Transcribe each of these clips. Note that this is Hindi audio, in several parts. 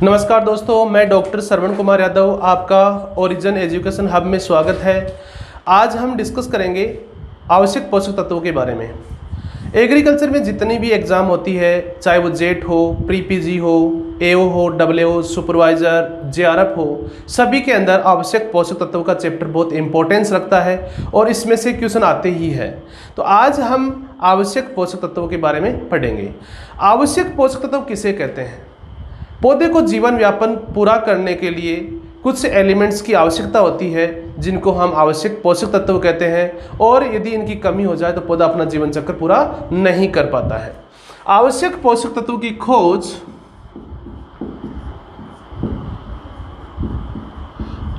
नमस्कार दोस्तों, मैं डॉक्टर श्रवण कुमार यादव, आपका ओरिजिन एजुकेशन हब में स्वागत है। आज हम डिस्कस करेंगे आवश्यक पोषक तत्वों के बारे में। एग्रीकल्चर में जितनी भी एग्ज़ाम होती है, चाहे वो जेट हो, प्री पीजी हो, एओ हो, डब्ल्यूओ, सुपरवाइज़र, जेआरएफ हो, सभी के अंदर आवश्यक पोषक तत्वों का चैप्टर बहुत इंपॉर्टेंस रखता है और इसमें से क्वेश्चन आते ही है। तो आज हम आवश्यक पोषक तत्वों के बारे में पढ़ेंगे। आवश्यक पोषक तत्व किसे कहते हैं? पौधे को जीवन व्यापन पूरा करने के लिए कुछ एलिमेंट्स की आवश्यकता होती है जिनको हम आवश्यक पोषक तत्व कहते हैं, और यदि इनकी कमी हो जाए तो पौधा अपना जीवन चक्र पूरा नहीं कर पाता है। आवश्यक पोषक तत्वों की खोज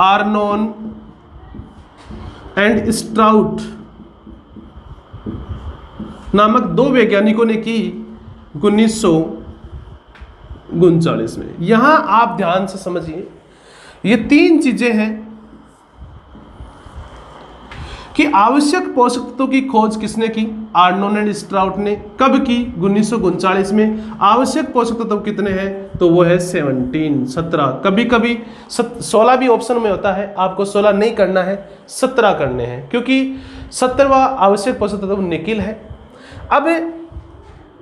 आर्नोन एंड स्ट्राउट नामक दो वैज्ञानिकों ने की 1939 में। यहां आप ध्यान से समझिए, ये तीन चीजें हैं कि आवश्यक पोषक तत्वों की खोज किसने की? आर्नोन एंड स्ट्राउट ने। कब की? 1939 में। आवश्यक पोषक तत्व कितने हैं? तो वो है 17। कभी कभी 16 भी ऑप्शन में होता है, आपको 16 नहीं करना है, 17 करने हैं, क्योंकि 17वां आवश्यक पोषक तत्व निकिल है। अब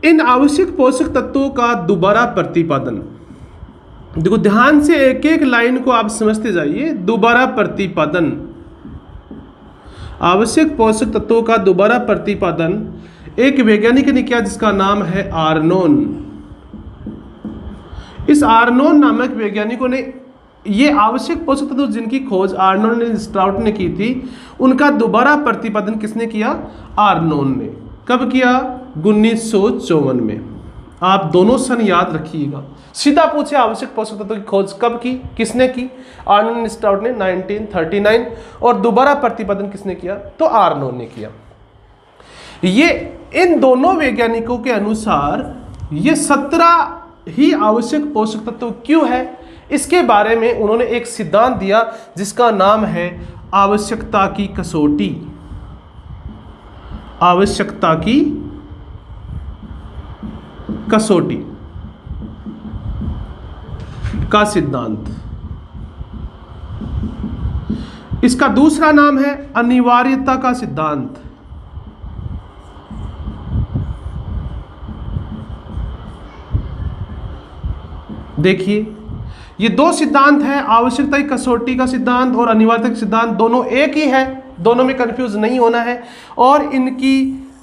इन आवश्यक पोषक तत्वों का दोबारा प्रतिपादन, देखो ध्यान से एक एक लाइन को आप समझते जाइए। दोबारा प्रतिपादन, आवश्यक पोषक तत्वों का दोबारा प्रतिपादन एक वैज्ञानिक ने किया जिसका नाम है आर्नोन। इस आर्नोन नामक वैज्ञानिकों ने ये आवश्यक पोषक तत्व जिनकी खोज आर्नोन एंड स्ट्राउट ने की थी, उनका दोबारा प्रतिपादन किसने किया? आर्नोन ने। कब किया? 1954 में। आप दोनों सन याद रखिएगा। सीधा पूछे आवश्यक पोषक तत्वों की खोज कब की, किसने की? आर्नोन स्ट्राउट ने 1939। और दोबारा प्रतिपादन किसने किया? तो आर्नोन ने किया। ये इन दोनों वैज्ञानिकों के अनुसार ये 17 ही आवश्यक पोषक तत्व क्यों है, इसके बारे में उन्होंने एक सिद्धांत दिया जिसका नाम है आवश्यकता की कसौटी। आवश्यकता की कसौटी का सिद्धांत। इसका दूसरा नाम है अनिवार्यता का सिद्धांत। देखिए, ये दो सिद्धांत हैं, आवश्यकता की कसौटी का सिद्धांत और अनिवार्यता का सिद्धांत। दोनों एक ही है, दोनों में कंफ्यूज नहीं होना है। और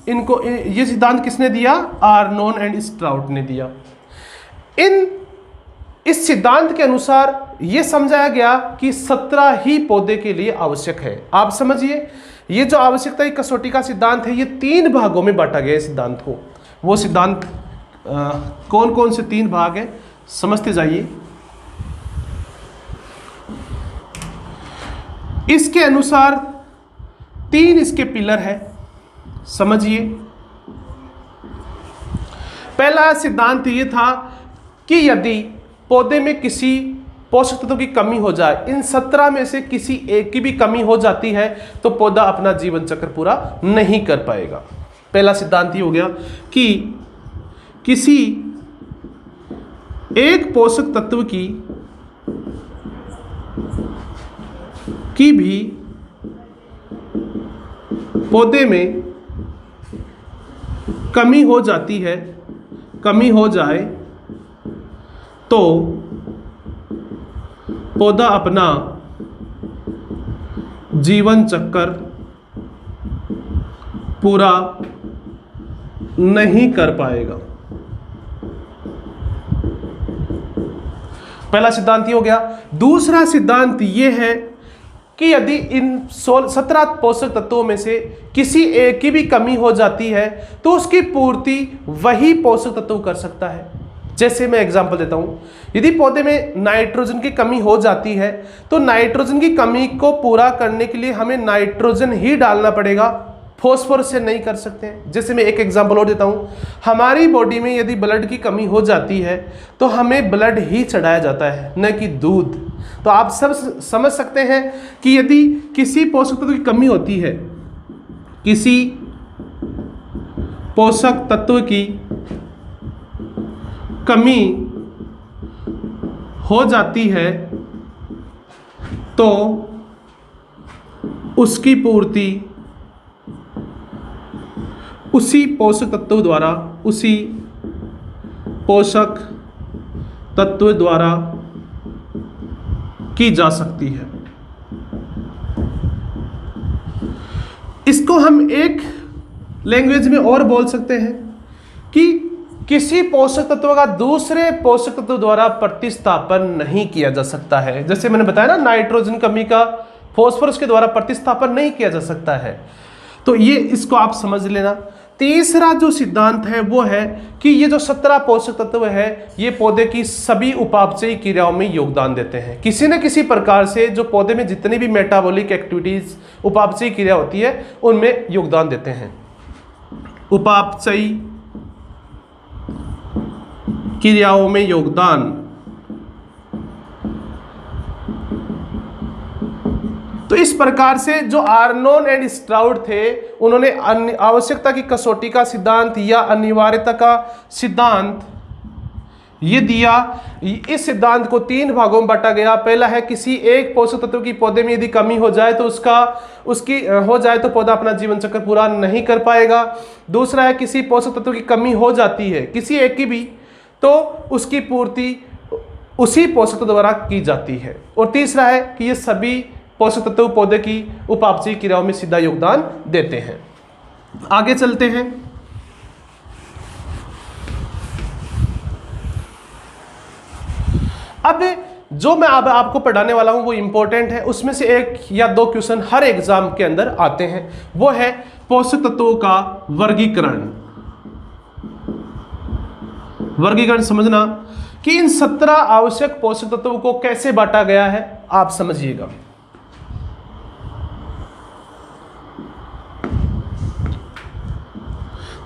इनको ये सिद्धांत किसने दिया? आर्नोन एंड स्ट्राउट ने दिया। इस सिद्धांत के अनुसार ये समझाया गया कि 17 ही पौधे के लिए आवश्यक है। आप समझिए, ये जो आवश्यकता की कसौटी का सिद्धांत है, ये 3 भागों में बांटा गया है सिद्धांत को। वो सिद्धांत कौन कौन से 3 भाग हैं, समझते जाइए। इसके अनुसार 3 इसके पिलर है, समझिए। पहला सिद्धांत ये था कि यदि पौधे में किसी पोषक तत्व की कमी हो जाए, इन 17 में से किसी एक की भी कमी हो जाती है, तो पौधा अपना जीवन चक्र पूरा नहीं कर पाएगा। पहला सिद्धांत ये हो गया कि किसी एक पोषक तत्व की भी पौधे में कमी हो जाती है, कमी हो जाए तो पौधा अपना जीवन चक्र पूरा नहीं कर पाएगा। पहला सिद्धांत ये हो गया। दूसरा सिद्धांत ये है कि यदि इन 17 पोषक तत्वों में से किसी एक की भी कमी हो जाती है, तो उसकी पूर्ति वही पोषक तत्व कर सकता है। जैसे मैं एग्जांपल देता हूं, यदि पौधे में नाइट्रोजन की कमी हो जाती है, तो नाइट्रोजन की कमी को पूरा करने के लिए हमें नाइट्रोजन ही डालना पड़ेगा, फॉस्फोरस से नहीं कर सकते हैं। जैसे मैं एक एग्जांपल और देता हूं, हमारी बॉडी में यदि ब्लड की कमी हो जाती है तो हमें ब्लड ही चढ़ाया जाता है, न कि दूध। तो आप सब समझ सकते हैं कि यदि किसी पोषक तत्व की कमी होती है, किसी पोषक तत्व की कमी हो जाती है तो उसकी पूर्ति उसी पोषक तत्व द्वारा की जा सकती है। इसको हम एक लैंग्वेज में और बोल सकते हैं कि किसी पोषक तत्व का दूसरे पोषक तत्व द्वारा प्रतिस्थापन नहीं किया जा सकता है। जैसे मैंने बताया ना, नाइट्रोजन कमी का फॉस्फोरस के द्वारा प्रतिस्थापन नहीं किया जा सकता है। तो ये इसको आप समझ लेना। तीसरा जो सिद्धांत है वो है कि ये जो 17 पोषक तत्व है ये पौधे की सभी उपापचयी क्रियाओं में योगदान देते हैं। किसी न किसी प्रकार से जो पौधे में जितनी भी मेटाबॉलिक एक्टिविटीज, उपापचयी क्रिया होती है, उनमें योगदान देते हैं। उपापचयी क्रियाओं में योगदान। तो इस प्रकार से जो आर्नोन एंड स्ट्राउड थे, उन्होंने आवश्यकता की कसौटी का सिद्धांत या अनिवार्यता का सिद्धांत ये दिया। इस सिद्धांत को 3 भागों में बांटा गया। पहला है किसी एक पोषक तत्व की पौधे में यदि कमी हो जाए तो तो पौधा अपना जीवन चक्र पूरा नहीं कर पाएगा। दूसरा है किसी पोषक तत्व की कमी हो जाती है किसी एक की भी, तो उसकी पूर्ति उसी पोषक तत्व द्वारा की जाती है। और तीसरा है कि ये सभी पोषक तत्व पौधे की उपापचयी क्रियाओं में सीधा योगदान देते हैं। आगे चलते हैं। अब जो मैं अब आपको पढ़ाने वाला हूं वो इंपॉर्टेंट है। उसमें से 1 या 2 क्वेश्चन हर एग्जाम के अंदर आते हैं। वो है पोषक तत्वों का वर्गीकरण। वर्गीकरण समझना कि इन 17 आवश्यक पोषक तत्वों को कैसे बांटा गया है, आप समझिएगा।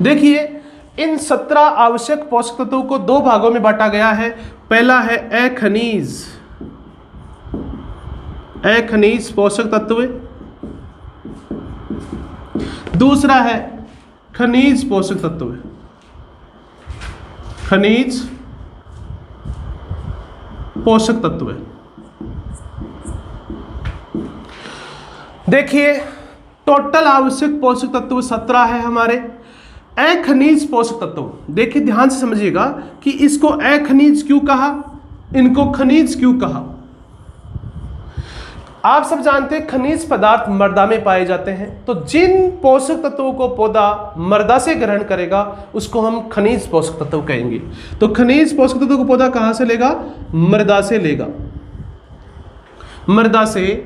देखिए, इन 17 आवश्यक पोषक तत्वों को 2 भागों में बांटा गया है। पहला है अखनिज पोषक तत्व, दूसरा है खनिज पोषक तत्व। खनिज पोषक तत्व। देखिए, टोटल आवश्यक पोषक तत्व 17 है हमारे। अखनिज पोषक तत्व, देखिए ध्यान से समझिएगा कि इसको अखनिज क्यों कहा, इनको खनिज क्यों कहा। आप सब जानते हैं खनिज पदार्थ मृदा में पाए जाते हैं, तो जिन पोषक तत्वों को पौधा मृदा से ग्रहण करेगा उसको हम खनिज पोषक तत्व कहेंगे। तो खनिज पोषक तत्व को पौधा कहां से लेगा? मृदा से लेगा, मृदा से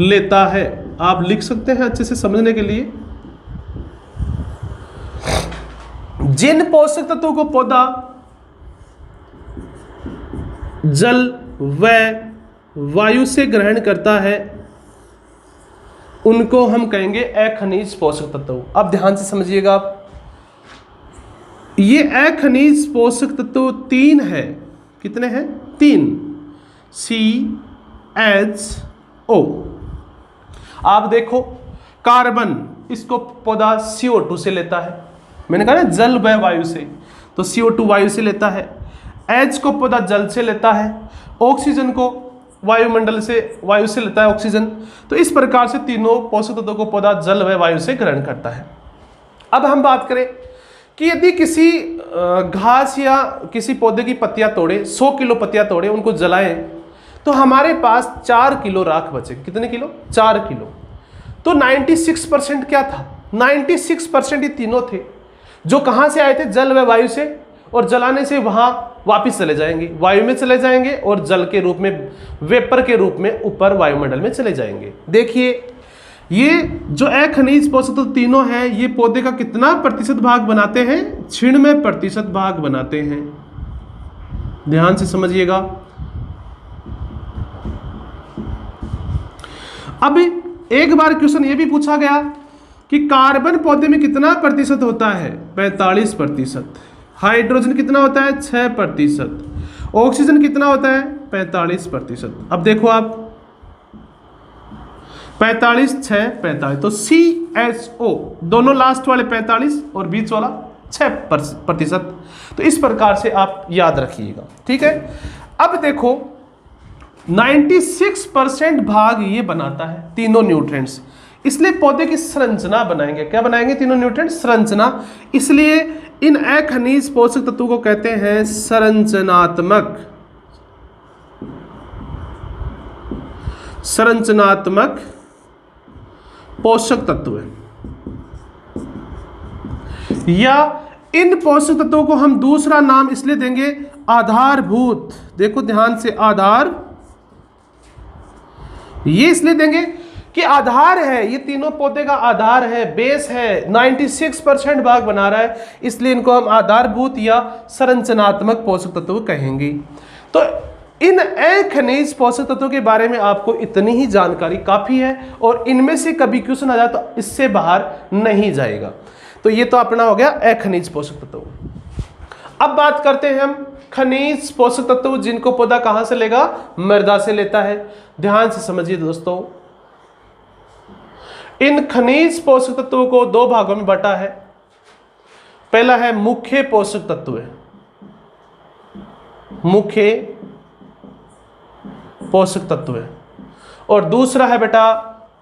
लेता है। आप लिख सकते हैं अच्छे से समझने के लिए। जिन पोषक तत्वों को पौधा जल व वायु से ग्रहण करता है उनको हम कहेंगे अखनिज पोषक तत्व। अब ध्यान से समझिएगा आप, ये अखनिज पोषक तत्व 3 है। कितने हैं? 3। CHO। आप देखो, कार्बन इसको पौधा CO2 से लेता है। मैंने कहा ना जल व वायु से, तो CO2 वायु से लेता है। H को पौधा जल से लेता है। ऑक्सीजन को वायुमंडल से, वायु से लेता है ऑक्सीजन। तो इस प्रकार से तीनों पोषक तत्वों को पौधा जल व वायु से ग्रहण करता है। अब हम बात करें कि यदि किसी घास या किसी पौधे की पत्तियां तोड़े, 100 किलो पत्तियां तोड़े, उनको जलाएं, तो हमारे पास 4 किलो राख बचे। कितने किलो? 4 किलो। तो 96% क्या था? 96% ये तीनों थे जो कहां से आए थे? जल व वायु से। और जलाने से वहां वापिस चले जाएंगे, वायु में चले जाएंगे और जल के रूप में, वेपर के रूप में ऊपर वायुमंडल में चले जाएंगे। देखिए, ये जो अखनिज पोषक तत्व तीनों हैं, ये पौधे का कितना प्रतिशत भाग बनाते हैं? 96% भाग बनाते हैं। ध्यान से समझिएगा। अब एक बार क्वेश्चन ये भी पूछा गया कि कार्बन पौधे में कितना प्रतिशत होता है? 45%। हाइड्रोजन कितना होता है? 6%। ऑक्सीजन कितना होता है? 45%। अब देखो आप, 45, 6, 45, तो CHO दोनों लास्ट वाले 45 और बीच वाला 6%। तो इस प्रकार से आप याद रखिएगा, ठीक है। अब देखो 96% भाग ये बनाता है तीनों न्यूट्रिएंट्स, इसलिए पौधे की संरचना बनाएंगे। क्या बनाएंगे? तीनों न्यूट्रिएंट संरचना। इसलिए इन अखनिज पोषक तत्वों को कहते हैं संरचनात्मक पोषक तत्व, या इन पोषक तत्वों को हम दूसरा नाम इसलिए देंगे आधारभूत। देखो ध्यान से, आधार ये इसलिए देंगे कि आधार है, ये तीनों पौधे का आधार है, बेस है, 96% भाग बना रहा है, इसलिए इनको हम आधारभूत या संरचनात्मक पोषक तत्व कहेंगे। तो इन अखनिज पोषक तत्वों के बारे में आपको इतनी ही जानकारी काफी है, और इनमें से कभी क्वेश्चन आ जाए तो इससे बाहर नहीं जाएगा। तो ये तो अपना हो गया अखनिज पोषक तत्व। अब बात करते हैं हम खनिज पोषक तत्व, जिनको पौधा कहां से लेगा? मृदा से लेता है। ध्यान से समझिए दोस्तों, इन खनिज पोषक तत्वों को दो भागों में बांटा है। पहला है मुख्य पोषक तत्व, मुख्य पोषक तत्व, और दूसरा है बेटा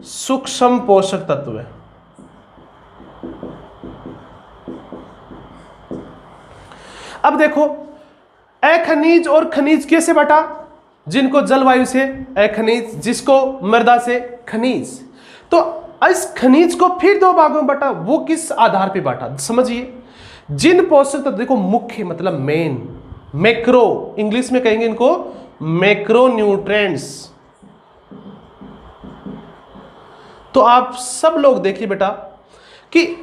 सूक्ष्म पोषक तत्व। अब देखो अखनिज और खनिज कैसे बटा? जिनको जलवायु से अखनिज, जिसको मृदा से खनिज। तो इस खनिज को फिर दो भागों में बटा, वो किस आधार पे बांटा? समझिए, जिन पोषक तत्व, देखो मुख्य मतलब मेन, मैक्रो इंग्लिश में कहेंगे इनको मैक्रो न्यूट्रिएंट्स। तो आप सब लोग देखिए बेटा कि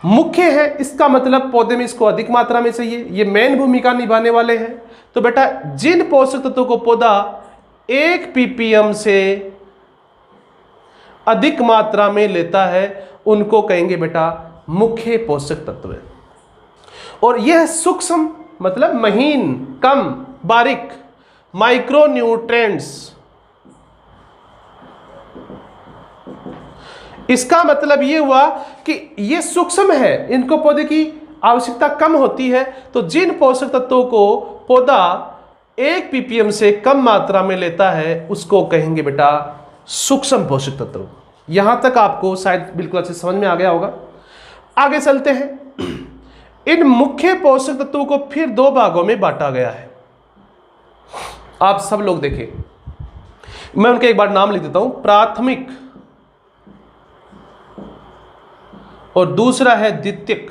मुख्य है, इसका मतलब पौधे में इसको अधिक मात्रा में चाहिए, ये मेन भूमिका निभाने वाले हैं। तो बेटा जिन पोषक तत्वों को पौधा 1 ppm से अधिक मात्रा में लेता है उनको कहेंगे बेटा मुख्य पोषक तत्व। और यह सूक्ष्म मतलब महीन, कम, बारीक, माइक्रो न्यूट्रिएंट्स, इसका मतलब ये हुआ कि ये सूक्ष्म है, इनको पौधे की आवश्यकता कम होती है। तो जिन पोषक तत्वों को पौधा 1 ppm से कम मात्रा में लेता है उसको कहेंगे बेटा सूक्ष्म पोषक तत्व। यहां तक आपको शायद बिल्कुल अच्छे समझ में आ गया होगा। आगे चलते हैं। इन मुख्य पोषक तत्वों को फिर दो भागों में बांटा गया है। आप सब लोग देखें, मैं उनके एक बार नाम लिख देता हूं। प्राथमिक और दूसरा है द्वितीयक।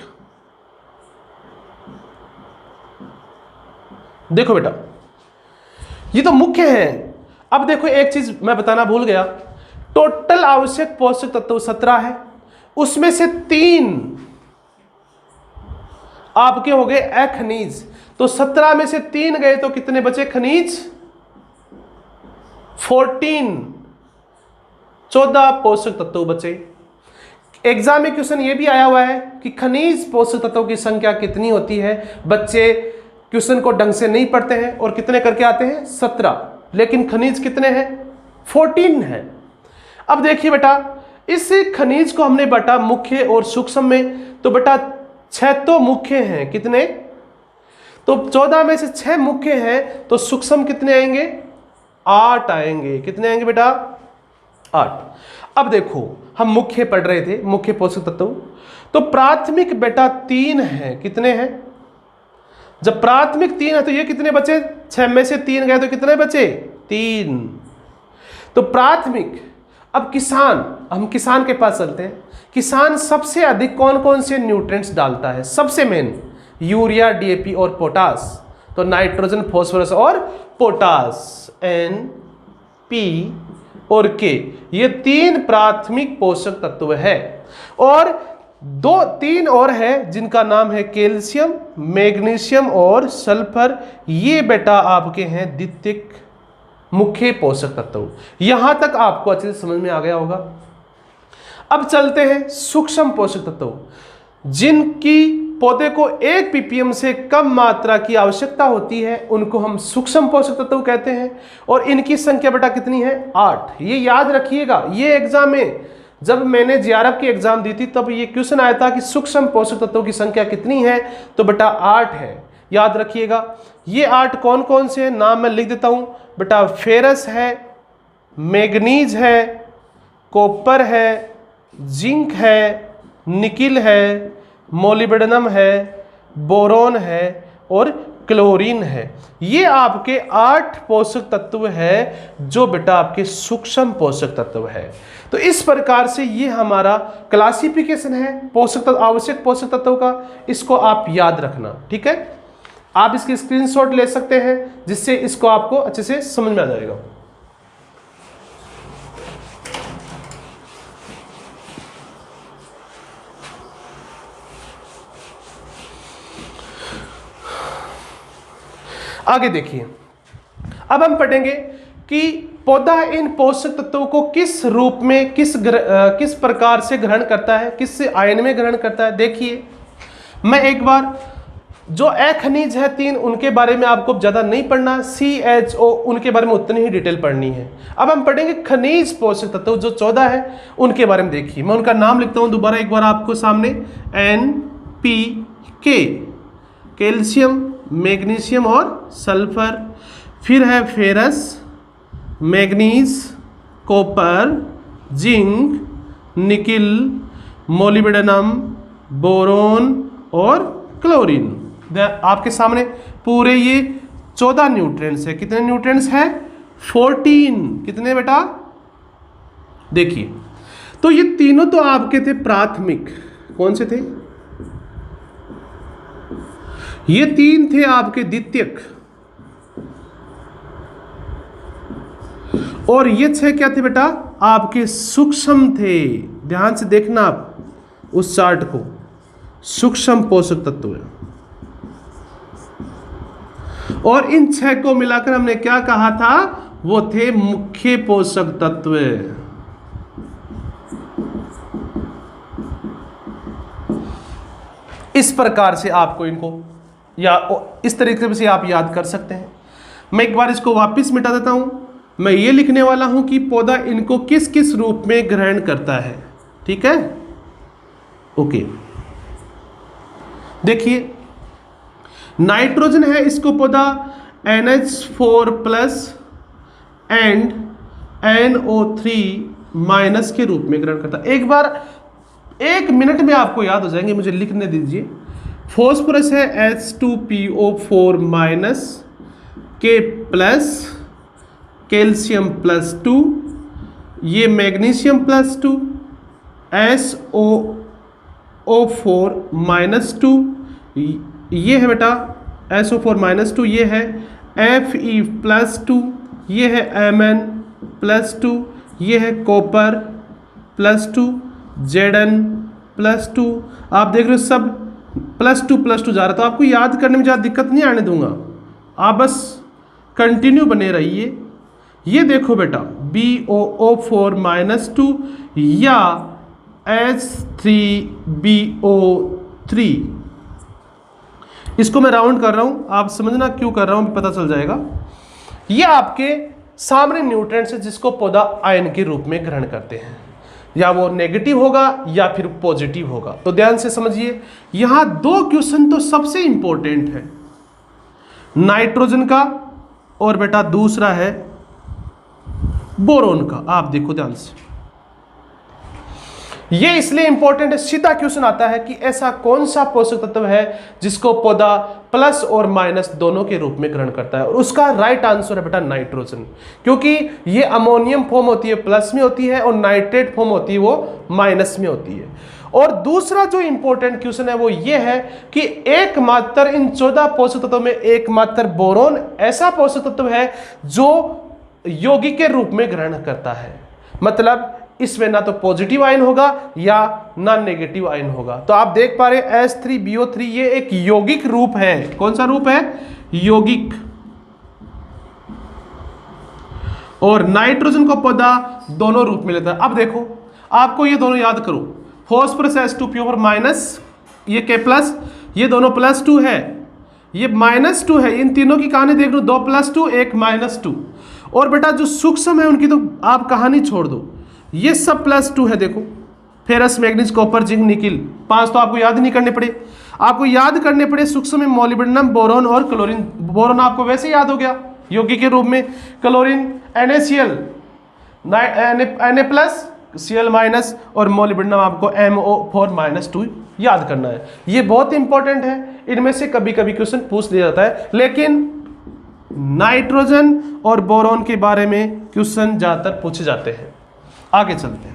देखो बेटा ये तो मुख्य है। अब देखो एक चीज मैं बताना भूल गया, टोटल आवश्यक पोषक तत्व 17 है, उसमें से 3 आपके हो गए अखनिज। तो 17 में से 3 गए तो कितने बचे खनिज? 14 पोषक तत्व बचे। एग्जाम में क्वेश्चन ये भी आया हुआ है कि खनिज पोषक तत्वों की संख्या कितनी होती है। बच्चे क्वेश्चन को ढंग से नहीं पढ़ते हैं और कितने करके आते हैं? 17, लेकिन खनिज कितने हैं? 14 है। अब देखिए बेटा इस खनिज को हमने बांटा मुख्य और सूक्ष्म में। तो बेटा 6 तो मुख्य हैं, कितने? तो 14 में से 6 मुख्य हैं, तो सूक्ष्म कितने आएंगे? 8 आएंगे। कितने आएंगे बेटा? 8। अब देखो हम मुख्य पढ़ रहे थे, मुख्य पोषक तत्व। तो प्राथमिक बेटा 3 है, कितने हैं? जब प्राथमिक 3 है तो ये कितने बचे? 6 में से 3 गए तो कितने बचे? 3। तो प्राथमिक। अब किसान, हम किसान के पास चलते हैं। किसान सबसे अधिक कौन कौन से न्यूट्रिएंट्स डालता है? सबसे मेन यूरिया, डीएपी और पोटास। तो नाइट्रोजन, फॉस्फोरस और पोटास, एन, पी और के, ये 3 प्राथमिक पोषक तत्व है। और 2-3 और है जिनका नाम है कैल्शियम, मैग्नीशियम और सल्फर। ये बेटा आपके हैं द्वितीयक मुख्य पोषक तत्व। यहां तक आपको अच्छे से समझ में आ गया होगा। अब चलते हैं सूक्ष्म पोषक तत्व, जिनकी पौधे को 1 ppm से कम मात्रा की आवश्यकता होती है, उनको हम सूक्ष्म पोषक तत्व कहते हैं। और इनकी संख्या बेटा कितनी है? 8। ये याद रखिएगा, ये एग्जाम में जब मैंने जीआरएफ की एग्जाम दी थी तब ये क्वेश्चन आया था कि सूक्ष्म पोषक तत्वों की संख्या कितनी है? तो बेटा 8 है। याद रखिएगा। ये 8 कौन कौन से हैं, नाम मैं लिख देता हूँ बेटा। फेरस है, मैग्नीज है, कॉपर है, जिंक है, निकिल है, मोलिब्डेनम है, बोरोन है और क्लोरीन है। ये आपके 8 पोषक तत्व है जो बेटा आपके सूक्ष्म पोषक तत्व है। तो इस प्रकार से ये हमारा क्लासिफिकेशन है पोषक तत्व, आवश्यक पोषक तत्वों का। इसको आप याद रखना, ठीक है। आप इसकी स्क्रीनशॉट ले सकते हैं जिससे इसको आपको अच्छे से समझ में आ जाएगा। आगे देखिए, अब हम पढ़ेंगे कि पौधा इन पोषक तत्वों को किस रूप में, किस प्रकार से ग्रहण करता है, किस आयन में ग्रहण करता है। देखिए, मैं एक बार जो अखनिज है 3 उनके बारे में आपको ज़्यादा नहीं पढ़ना, CHO उनके बारे में उतनी ही डिटेल पढ़नी है। अब हम पढ़ेंगे खनिज पोषक तत्व जो 14 है उनके बारे में। देखिए, मैं उनका नाम लिखता हूँ दोबारा एक बार आपको सामने। NPK, कैल्शियम, मैग्नीशियम और सल्फर। फिर है ferrous, manganese, copper, zinc, nickel, molybdenum, boron और क्लोरीन। आपके सामने पूरे ये 14 न्यूट्रिएंट्स है। कितने न्यूट्रिएंट्स हैं? 14। कितने बेटा? देखिए, तो ये तीनों तो आपके थे प्राथमिक। कौन से थे? ये 3 थे आपके द्वितीयक, और ये 6 क्या थे बेटा? आपके सूक्ष्म थे। ध्यान से देखना आप उस चार्ट को, सूक्ष्म पोषक तत्व है। और इन 6 को मिलाकर हमने क्या कहा था? वो थे मुख्य पोषक तत्व। इस प्रकार से आपको इनको या इस तरीके से आप याद कर सकते हैं। मैं एक बार इसको वापस मिटा देता हूं। मैं ये लिखने वाला हूं कि पौधा इनको किस किस रूप में ग्रहण करता है, ठीक है। ओके, देखिए, नाइट्रोजन है, इसको पौधा NH4+ एंड NO3- के रूप में ग्रहण करता है। एक बार 1 मिनट में आपको याद हो जाएंगे, मुझे लिखने दीजिए। फॉस्फोरस है H2PO4- K+, कैल्शियम +2, ये मैग्नीशियम +2, SOO4-2, ये है बेटा SO4-2, ये है Fe+2, ये है Mn+2, ये है कॉपर +2, Zn+2। आप देख रहे हो सब +2 जा रहा है, तो आपको याद करने में ज़्यादा दिक्कत नहीं आने दूंगा, आप बस कंटिन्यू बने रहिए। ये देखो बेटा BOO4-2 या H3BO3, इसको मैं राउंड कर रहा हूं, आप समझना क्यों कर रहा हूं, पता चल जाएगा। ये आपके सामने न्यूट्रिएंट्स है जिसको पौधा आयन के रूप में ग्रहण करते हैं, या वो नेगेटिव होगा या फिर पॉजिटिव होगा। तो ध्यान से समझिए, यहां 2 क्वेश्चन तो सबसे इंपॉर्टेंट है, नाइट्रोजन का और बेटा दूसरा है बोरोन का। आप देखो ध्यान से, ये इसलिए इंपॉर्टेंट है, सीधा क्वेश्चन आता है कि ऐसा कौन सा पोषक तत्व है जिसको पौधा प्लस और माइनस दोनों के रूप में ग्रहण करता है, और उसका राइट आंसर है बेटा नाइट्रोजन, क्योंकि ये अमोनियम फॉर्म होती है प्लस में होती है और नाइट्रेट फॉर्म होती है वो माइनस में होती है। और दूसरा जो इंपॉर्टेंट क्वेश्चन है वो ये है कि एकमात्र इन 14 पोषक तत्वों में एकमात्र बोरोन ऐसा पोषक तत्व है जो यौगिक के रूप में ग्रहण करता है, मतलब इसमें ना तो पॉजिटिव आयन होगा या ना नेगेटिव आयन होगा। तो आप देख पा रहे हैं H3BO3 ये एक यौगिक रूप है। कौन सा रूप है? यौगिक। और नाइट्रोजन को पौधा दोनों रूप में लेता है। अब देखो, आपको ये दोनों याद करो, फॉस्फोरस H2PO4- ये K+, ये दोनों +2 है, ये -2 है। इन तीनों की कहानी देख लो, 2 +2 1 -2। और बेटा जो सूक्ष्म है उनकी तो आप कहानी छोड़ दो, ये सब +2 है। देखो ferrous, manganese, copper, zinc, nickel, 5 तो आपको याद ही नहीं करने पड़े। आपको याद करने पड़े सूक्ष्म में मोलिब्डेनम, बोरोन और क्लोरीन। बोरोन आपको वैसे याद हो गया यौगिक के रूप में, क्लोरीन NaCl Na+Cl- और मोलिब्डेनम आपको MO4-2 याद करना है। ये बहुत इंपॉर्टेंट है, इनमें से कभी कभी क्वेश्चन पूछ लिया जाता है, लेकिन नाइट्रोजन और बोरोन के बारे में क्वेश्चन ज्यादातर पूछे जाते हैं। आगे चलते हैं।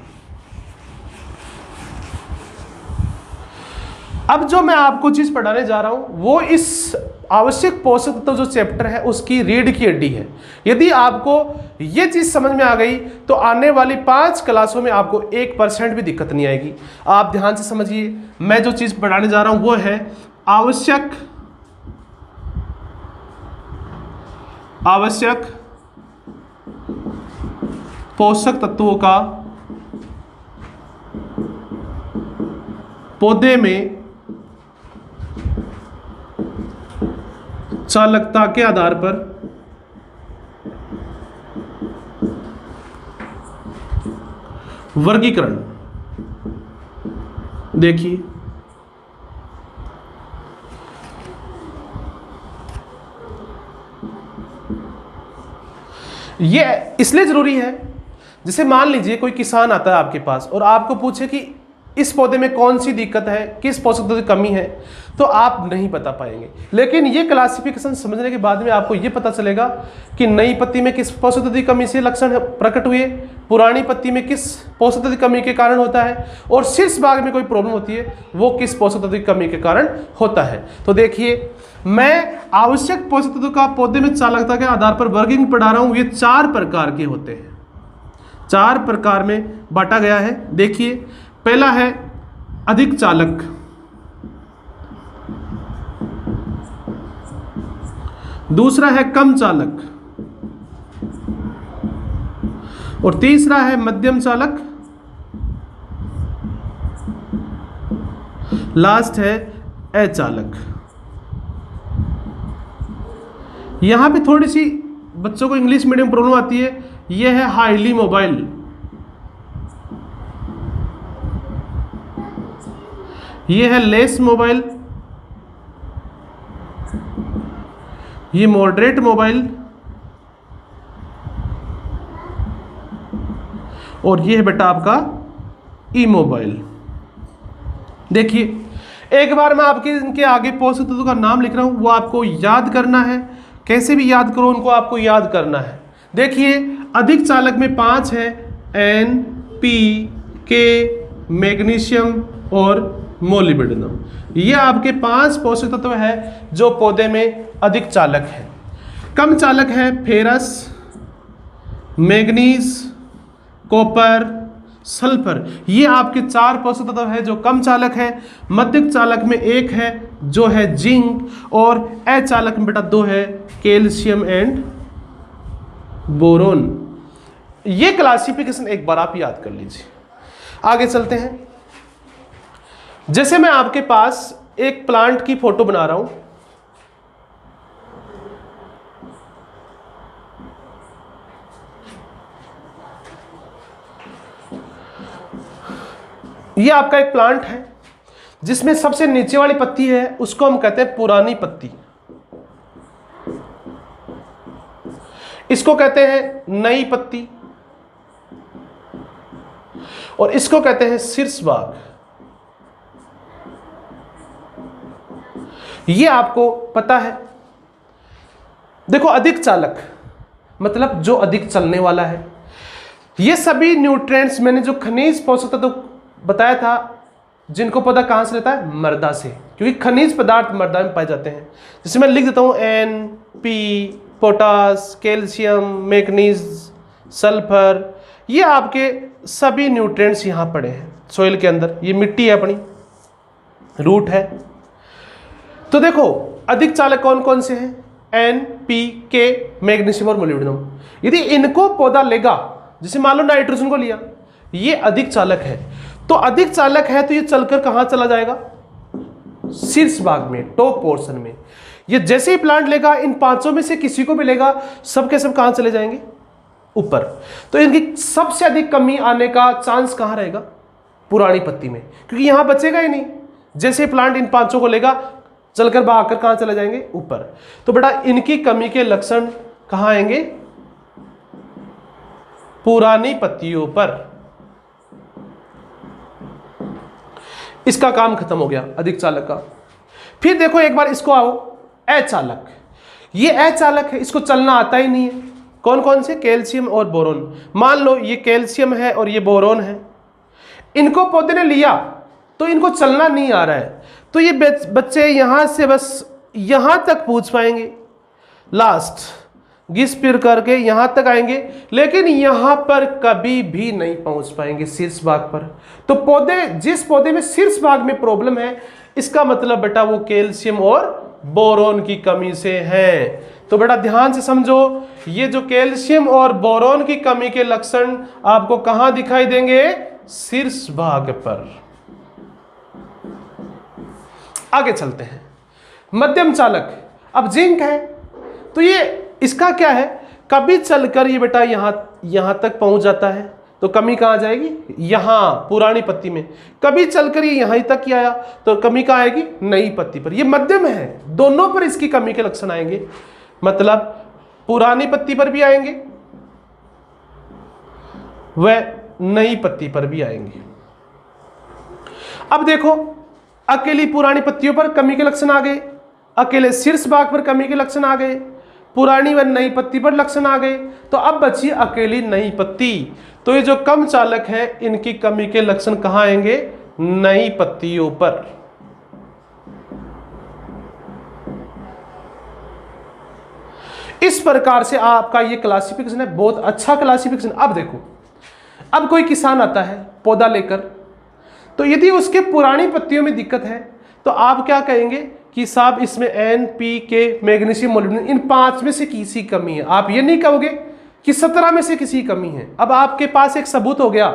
अब जो मैं आपको चीज पढ़ाने जा रहा हूं वो इस आवश्यक पोषक तत्व जो चैप्टर है उसकी रीढ़ की हड्डी है। यदि आपको ये चीज समझ में आ गई तो आने वाली 5 क्लासों में आपको 1% भी दिक्कत नहीं आएगी। आप ध्यान से समझिए, मैं जो चीज पढ़ाने जा रहा हूं वो है आवश्यक पोषक तत्वों का पौधे में चालकता के आधार पर वर्गीकरण। देखिए, ये इसलिए जरूरी है, जैसे मान लीजिए कोई किसान आता है आपके पास और आपको पूछे कि इस पौधे में कौन सी दिक्कत है, किस पोषक तत्व की कमी है, तो आप नहीं बता पाएंगे। लेकिन ये क्लासिफिकेशन समझने के बाद में आपको ये पता चलेगा कि नई पत्ती में किस पोषक तत्व की कमी से लक्षण प्रकट हुए, पुरानी पत्ती में किस पोषक तत्व की कमी के कारण होता है, और शीर्ष भाग में कोई प्रॉब्लम होती है वो किस पोषक तत्व की कमी के कारण होता है। तो देखिए, मैं आवश्यक पोषक तत्व का पौधे में चालकता के आधार पर वर्गीकरण पढ़ा रहा हूं। ये 4 प्रकार के होते हैं, 4 प्रकार में बांटा गया है। देखिए, पहला है अधिक चालक, दूसरा है कम चालक, और तीसरा है मध्यम चालक, लास्ट है अचालक। यहां पे थोड़ी सी बच्चों को इंग्लिश मीडियम प्रॉब्लम आती है। यह है हाईली मोबाइल, ये है लेस मोबाइल, ये मॉडरेट मोबाइल, और ये है बेटा आपका ई मोबाइल। देखिए, एक बार मैं आपके इनके आगे पोषक तत्वों का नाम लिख रहा हूं, वो आपको याद करना है। कैसे भी याद करो, उनको आपको याद करना है। देखिए, अधिक चालक में 5 है, N, P, K, मैग्नीशियम और मोलिब्डेनम। ये आपके 5 पोषक तत्व है जो पौधे में अधिक चालक है। कम चालक है फेरस, मैग्नीज, कॉपर, सल्फर। ये आपके 4 पोषक तत्व है जो कम चालक है। मध्यम चालक में 1 है जो है जिंक, और अचालक में बेटा 2 है, कैल्शियम एंड बोरोन। ये क्लासिफिकेशन एक बार आप याद कर लीजिए। आगे चलते हैं। जैसे मैं आपके पास एक प्लांट की फोटो बना रहा हूं, ये आपका एक प्लांट है जिसमें सबसे नीचे वाली पत्ती है उसको हम कहते हैं पुरानी पत्ती, इसको कहते हैं नई पत्ती, और इसको कहते हैं शीर्ष भाग। ये आपको पता है। देखो, अधिक चालक मतलब जो अधिक चलने वाला है। ये सभी न्यूट्रिएंट्स मैंने जो खनिज पोषक तत्व बताया था, जिनको पौधा कहां से लेता है, मृदा से, क्योंकि खनिज पदार्थ मृदा में पाए जाते हैं। जैसे मैं लिख देता हूं N, P, potash, calcium, manganese, sulphur. ये आपके सभी न्यूट्रिएंट्स यहां पड़े हैं सोइल के अंदर। ये मिट्टी है अपनी, रूट है। तो देखो, अधिक चालक कौन कौन से हैं, N, P, K, मैग्नीशियम और मोलिब्डेनम। यदि इनको पौधा लेगा, जैसे मान लो नाइट्रोजन को लिया, ये अधिक चालक है, तो अधिक चालक है तो ये चलकर कहां चला जाएगा, शीर्ष भाग में, टॉप पोर्शन में। ये जैसे ही प्लांट लेगा, इन 5 में से किसी को भी लेगा, सब के सब कहां चले जाएंगे, ऊपर। तो इनकी सबसे अधिक कमी आने का चांस कहां रहेगा, पुरानी पत्ती में, क्योंकि यहां बचेगा ही नहीं। जैसे प्लांट इन पांचों को लेगा चलकर भागकर कहां चले जाएंगे? ऊपर। तो बेटा इनकी कमी के लक्षण कहां आएंगे? पुरानी पत्तियों पर। इसका काम खत्म हो गया अधिक चालक का। फिर देखो एक बार इसको आओ, अचालक। ये अचालक है, इसको चलना आता ही नहीं है। कौन कौन से? कैल्शियम और बोरोन। मान लो ये कैल्शियम है और ये बोरोन है, इनको पौधे ने लिया तो इनको चलना नहीं आ रहा है, तो ये बच्चे यहां से बस यहां तक पहुंच पाएंगे, लास्ट घिस फिर करके यहां तक आएंगे, लेकिन यहां पर कभी भी नहीं पहुंच पाएंगे शीर्ष भाग पर। तो पौधे, जिस पौधे में शीर्ष भाग में प्रॉब्लम है, इसका मतलब बेटा वो कैल्शियम और बोरोन की कमी से है। तो बेटा ध्यान से समझो, ये जो कैल्शियम और बोरोन की कमी के लक्षण आपको कहां दिखाई देंगे? शीर्ष भाग पर। आगे चलते हैं, मध्यम चालक। अब जिंक है, तो ये इसका क्या है? कभी चलकर ये बेटा यहां तक पहुंच जाता है, तो कमी कहां जाएगी? यहां पुरानी पत्ती में। कभी चलकर ये यहां तक ही आया, तो कमी कहां आएगी? नई पत्ती पर। ये मध्यम है, दोनों पर इसकी कमी के लक्षण आएंगे, मतलब पुरानी पत्ती पर भी आएंगे व नई पत्ती पर भी आएंगे। अब देखो, अकेली पुरानी पत्तियों पर कमी के लक्षण आ गए, अकेले शीर्ष भाग पर कमी के लक्षण आ गए, पुरानी व नई पत्ती पर लक्षण आ गए, तो अब बची अकेली नई पत्ती। तो ये जो कम चालक है, इनकी कमी के लक्षण कहां आएंगे? नई पत्तियों पर। इस प्रकार से आपका ये क्लासिफिकेशन है, बहुत अच्छा क्लासिफिकेशन। अब देखो, अब कोई किसान आता है पौधा लेकर, तो यदि उसके पुरानी पत्तियों में दिक्कत है, तो आप क्या कहेंगे कि साहब इसमें NPK, मैग्नीशियम, मोलिब्डेनम, इन 5 में से किसी कमी है। आप ये नहीं कहोगे कि 17 में से किसी कमी है। अब आपके पास एक सबूत हो गया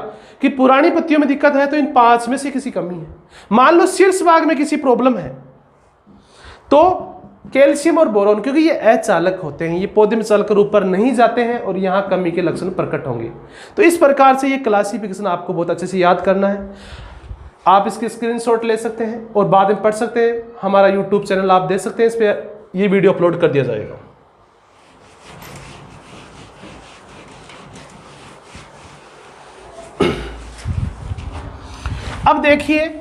कि पुरानी पत्तियों में दिक्कत है, तो इन 5 में से किसी कमी है। मान लो शीर्ष भाग में किसी प्रॉब्लम है, तो कैल्शियम और बोरोन, क्योंकि ये अचालक होते हैं, ये पौधे में चलकर ऊपर नहीं जाते हैं और यहां कमी के लक्षण प्रकट होंगे। तो इस प्रकार से ये क्लासिफिकेशन आपको बहुत अच्छे से याद करना है। आप इसके स्क्रीनशॉट ले सकते हैं और बाद में पढ़ सकते हैं। हमारा YouTube चैनल आप देख सकते हैं, इस पर ये वीडियो अपलोड कर दिया जाएगा। अब देखिए,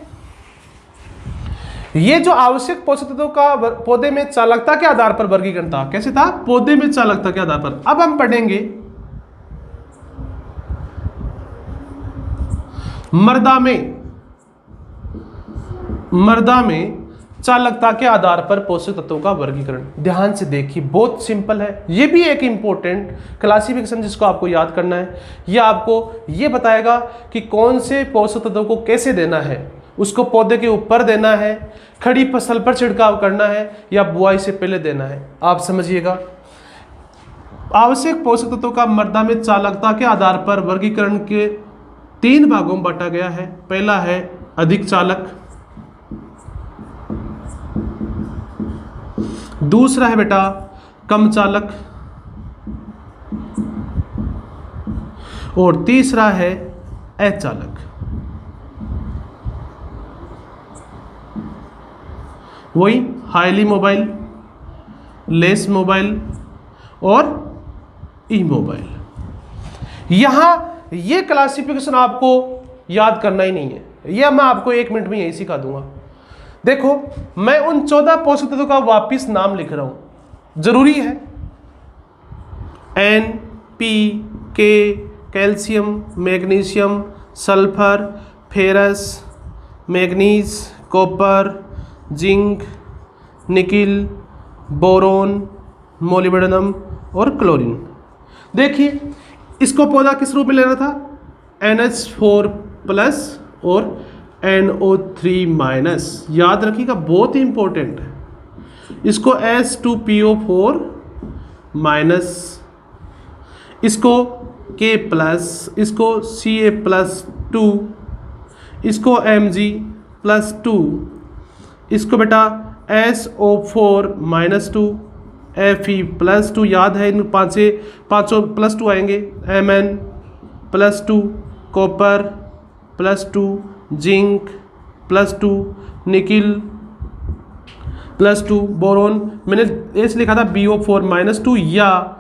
ये जो आवश्यक पोषक तत्वों का पौधे में चालकता के आधार पर वर्गीकरण था, कैसे था? पौधे में चालकता के आधार पर। अब हम पढ़ेंगे मृदा में चालकता के आधार पर पोषक तत्वों का वर्गीकरण। ध्यान से देखिए, बहुत सिंपल है। ये भी एक इंपॉर्टेंट क्लासिफिकेशन जिसको आपको याद करना है। ये आपको ये बताएगा कि कौन से पोषक तत्वों को कैसे देना है, उसको पौधे के ऊपर देना है, खड़ी फसल पर छिड़काव करना है, या बुआई से पहले देना है। आप समझिएगा, आवश्यक पोषक तत्वों का मृदा में चालकता के आधार पर वर्गीकरण के 3 भागों में बांटा गया है। पहला है अधिक चालक, दूसरा है बेटा कम चालक, और तीसरा है अचालक। वही हाईली मोबाइल, लेस मोबाइल और इमोबाइल। यहां ये क्लासिफिकेशन आपको याद करना ही नहीं है, यह मैं आपको 1 मिनट में यही सिखा दूंगा। देखो, मैं उन 14 पोषक तत्वों का वापिस नाम लिख रहा हूं, जरूरी है। NPK, calcium, magnesium, sulphur, ferrous, manganese, copper, zinc, nickel, boron, molybdenum और क्लोरीन। देखिए, इसको पौधा किस रूप में लेना था? NH4+ और NO3-। याद रखिएगा, बहुत ही इंपॉर्टेंट है। इसको H2PO4-, इसको K+, इसको Ca+2, इसको Mg+2, इसको बेटा SO4-2, Fe+2। याद है, इन पांचों +2 आएंगे। Mn+2, copper +2, zinc +2, nickel +2, boron मैंने ऐसे लिखा था BO4 -2 या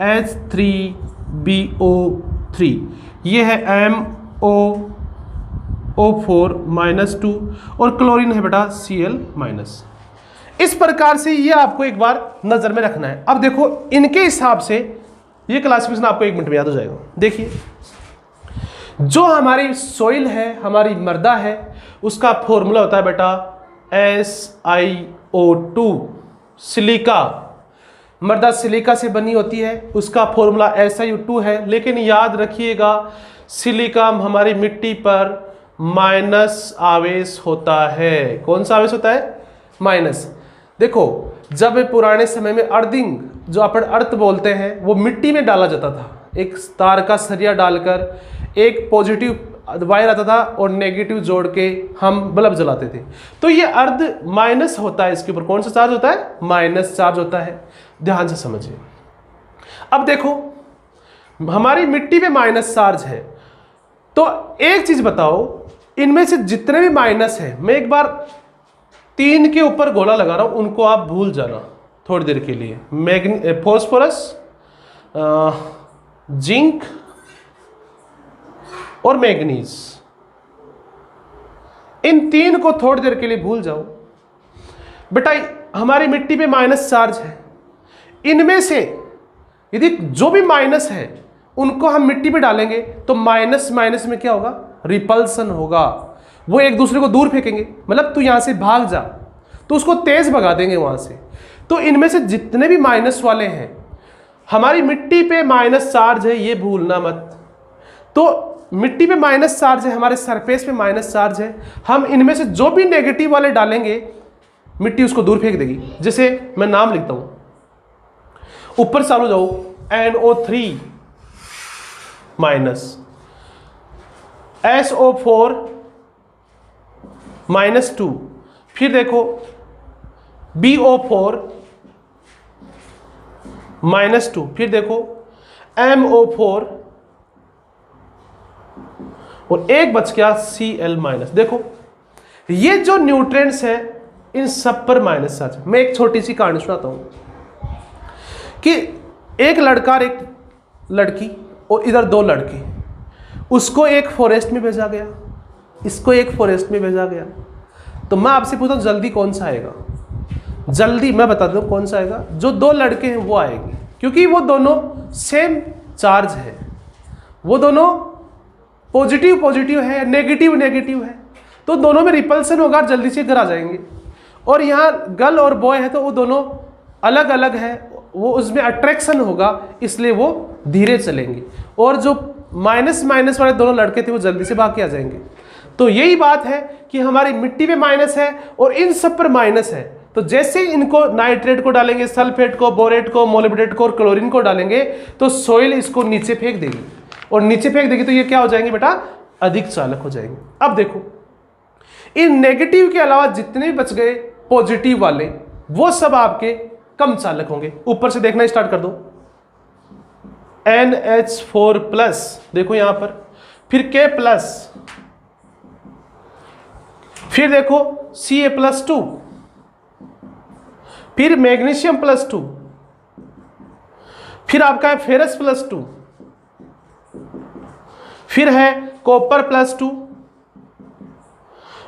H3BO3, ये है MOO4 -2 और क्लोरीन है बेटा Cl-। इस प्रकार से ये आपको एक बार नजर में रखना है। अब देखो इनके हिसाब से ये क्लासिफिकेशन आपको 1 मिनट में याद हो जाएगा। देखिए जो हमारी सॉइल है, हमारी मृदा है, उसका फॉर्मूला होता है बेटा SiO2, सिलिका। मृदा सिलिका से बनी होती है, उसका फॉर्मूला SiO2 है। लेकिन याद रखिएगा सिलिका हमारी मिट्टी पर माइनस आवेश होता है। कौन सा आवेश होता है? माइनस। देखो जब पुराने समय में अर्थिंग, जो अपन अर्थ बोलते हैं, वो मिट्टी में डाला जाता था। एक तार का सरिया डालकर एक पॉजिटिव वायर आता था और नेगेटिव जोड़ के हम बल्ब जलाते थे। तो ये अर्ध माइनस होता है, इसके ऊपर कौन सा चार्ज होता है? माइनस चार्ज होता है। ध्यान से समझिए। अब देखो हमारी मिट्टी में माइनस चार्ज है, तो एक चीज बताओ, इनमें से जितने भी माइनस है, मैं एक बार 3 के ऊपर गोला लगा रहा हूं, उनको आप भूल जाना थोड़ी देर के लिए। फॉस्फोरस, जिंक और मैग्नीज, इन 3 को थोड़ी देर के लिए भूल जाओ। बेटा हमारी मिट्टी पे माइनस चार्ज है, इनमें से यदि जो भी माइनस है उनको हम मिट्टी पे डालेंगे तो माइनस माइनस में क्या होगा? रिपल्सन होगा। वो एक दूसरे को दूर फेंकेंगे, मतलब तू यहां से भाग जा, तो उसको तेज भगा देंगे वहां से। तो इनमें से जितने भी माइनस वाले हैं, हमारी मिट्टी पे माइनस चार्ज है, ये भूलना मत। तो मिट्टी पे माइनस चार्ज है, हमारे सरफेस पे माइनस चार्ज है, हम इनमें से जो भी नेगेटिव वाले डालेंगे मिट्टी उसको दूर फेंक देगी। जैसे मैं नाम लिखता हूं, ऊपर चालू जाओ, NO3 माइनस, SO4 -2, फिर देखो BO4 -2, फिर देखो MO4 और एक बच गया Cl-। देखो ये जो न्यूट्रिएंट्स है इन सब पर माइनस चार्ज। मैं एक छोटी सी कहानी सुनाता हूं कि एक लड़का और एक लड़की और इधर 2 लड़के, उसको एक फॉरेस्ट में भेजा गया, इसको एक फॉरेस्ट में भेजा गया। तो मैं आपसे पूछता हूं जल्दी कौन सा आएगा? जल्दी मैं बता दूं कौन सा आएगा? जो 2 लड़के हैं वो आएंगे, क्योंकि वो दोनों सेम चार्ज है, वो दोनों पॉजिटिव पॉजिटिव है, नेगेटिव नेगेटिव है, तो दोनों में रिपल्सन होगा, जल्दी से घर आ जाएंगे। और यहाँ गर्ल और बॉय है तो वो दोनों अलग अलग है, वो उसमें अट्रैक्शन होगा, इसलिए वो धीरे चलेंगे। और जो माइनस माइनस वाले दोनों लड़के थे वो जल्दी से भाग के आ जाएंगे। तो यही बात है कि हमारी मिट्टी में माइनस है और इन सब पर माइनस है। तो जैसे इनको नाइट्रेट को डालेंगे, सल्फेट को, बोरेट को, मोलिब्डेट को और क्लोरीन को डालेंगे तो सॉइल इसको नीचे फेंक देगी, और नीचे फेंक देगी तो ये क्या हो जाएंगे बेटा? अधिक चालक हो जाएंगे। अब देखो इन नेगेटिव के अलावा जितने भी बच गए पॉजिटिव वाले, वो सब आपके कम चालक होंगे। ऊपर से देखना स्टार्ट कर दो, NH4+, देखो यहां पर, फिर K+, फिर देखो Ca+2, फिर मैग्नीशियम +2, फिर आपका है फेरस +2, फिर है कॉपर +2,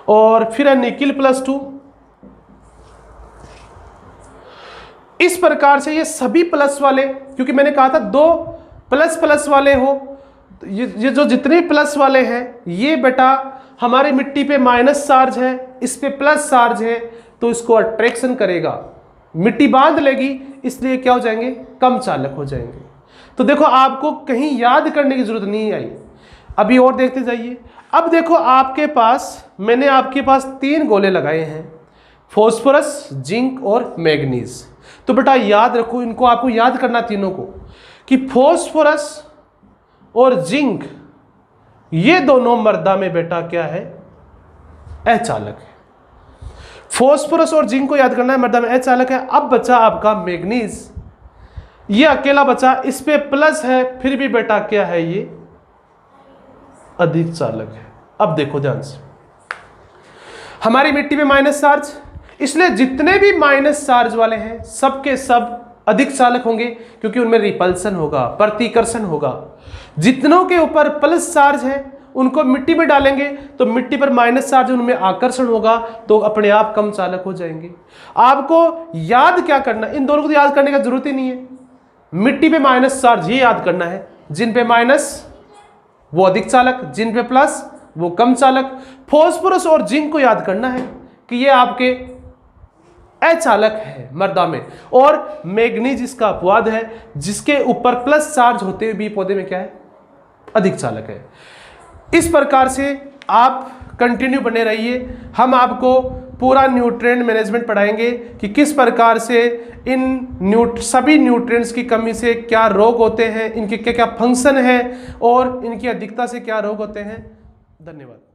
और फिर है निकिल +2। इस प्रकार से ये सभी प्लस वाले, क्योंकि मैंने कहा था 2 प्लस वाले हो, ये जो जितने प्लस वाले हैं ये बेटा हमारी मिट्टी पे माइनस चार्ज है, इस पे प्लस चार्ज है, तो इसको अट्रैक्शन करेगा, मिट्टी बांध लेगी, इसलिए क्या हो जाएंगे? कम चालक हो जाएंगे। तो देखो आपको कहीं याद करने की जरूरत नहीं आई, अभी और देखते जाइए। अब देखो आपके पास, मैंने आपके पास 3 गोले लगाए हैं, फॉस्फोरस, जिंक और मैग्नीज। तो बेटा याद रखो, इनको आपको याद करना तीनों को, कि फॉस्फोरस और जिंक ये दोनों मृदा में बेटा क्या है? अचालक है। फॉस्फोरस और जिंक को याद करना है, मृदा में अचालक है। अब बचा आपका मैग्नीज, ये अकेला बचा, इस पे प्लस है, फिर भी बेटा क्या है? ये अधिक चालक है। अब देखो ध्यान से, हमारी मिट्टी में माइनस चार्ज, इसलिए जितने भी माइनस चार्ज वाले हैं सब के सब अधिक चालक होंगे, क्योंकि उनमें रिपल्सन होगा, प्रतिकर्षण होगा। जितनों के ऊपर प्लस चार्ज है उनको मिट्टी में डालेंगे तो मिट्टी पर माइनस चार्ज, उनमें आकर्षण होगा, तो अपने आप कम चालक हो जाएंगे। आपको याद क्या करना, इन दोनों को तो याद करने का जरूरत ही नहीं है। मिट्टी पे माइनस चार्ज ये याद करना है, जिन पे माइनस वो अधिक चालक, जिन पे प्लस वो कम चालक। फास्फोरस और जिंक को याद करना है कि ये आपके अचालक है मृदा में, और मैग्नीज इसका अपवाद है, जिसके ऊपर प्लस चार्ज होते हुए भी पौधे में क्या है, अधिक चालक है। इस प्रकार से आप कंटिन्यू बने रहिए, हम आपको पूरा न्यूट्रिएंट मैनेजमेंट पढ़ाएंगे कि किस प्रकार से इन सभी न्यूट्रिएंट्स की कमी से क्या रोग होते हैं, इनके क्या क्या फंक्शन है और इनकी अधिकता से क्या रोग होते हैं। धन्यवाद।